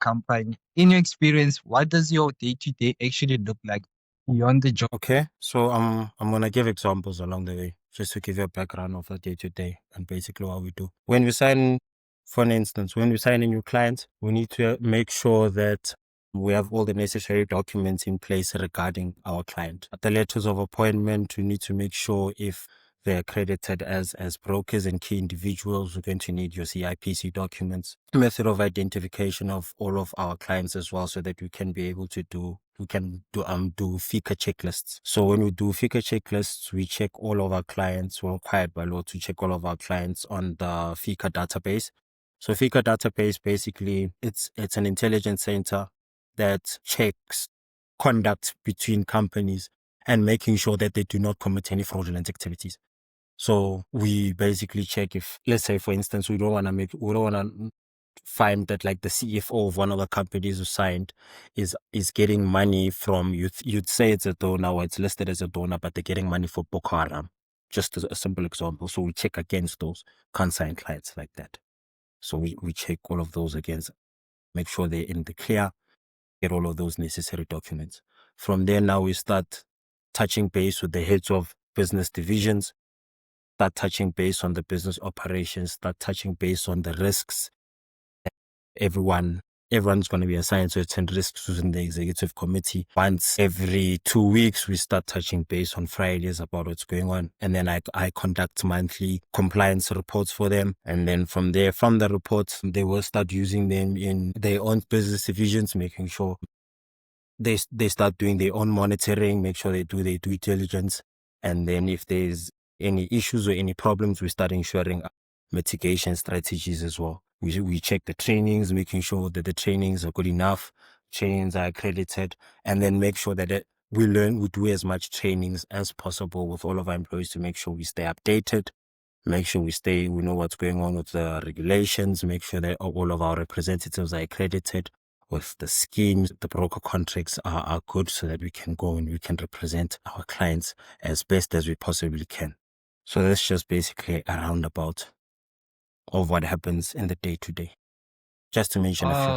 company. In your experience, what does your day-to-day actually look like beyond the job? Okay, so I'm gonna give examples along the way, just to give you a background of the day to day and basically what we do. When we sign, for an instance, when we sign a new client, we need to make sure that we have all the necessary documents in place regarding our client. The letters of appointment, we need to make sure if they're accredited as brokers and key individuals, we're going to need your CIPC documents, method of identification of all of our clients as well, so that we can be able to do FICA checklists. So when we do FICA checklists, we check all of our clients. We're required by law to check all of our clients on the FICA database. So FICA database, basically, it's an intelligence center that checks conduct between companies and making sure that they do not commit any fraudulent activities. So we basically check if, let's say, for instance, we don't want to find that like the CFO of one of the companies who signed is getting money from you'd say it's a donor or it's listed as a donor, but they're getting money for Boko Haram. Just as a simple example. So we check against those consigned clients like that. So we check all of those against, make sure they're in the clear, get all of those necessary documents. From there, now we start touching base with the heads of business divisions, start touching base on the business operations, start touching base on the risks. Everyone's going to be assigned certain risks within the executive committee. Once every 2 weeks, we start touching base on Fridays about what's going on. And then I conduct monthly compliance reports for them. And then from there, from the reports, they will start using them in their own business divisions, making sure they start doing their own monitoring, make sure they do their due diligence. And then if there's any issues or any problems, we start ensuring mitigation strategies as well. We check the trainings, making sure that the trainings are good enough, trainings are accredited, and then make sure that we do as much trainings as possible with all of our employees to make sure we stay updated, make sure we know what's going on with the regulations, make sure that all of our representatives are accredited with the schemes, the broker contracts are good, so that we can go and we can represent our clients as best as we possibly can. So that's just basically a roundabout of what happens in the day to day. Just to mention a few.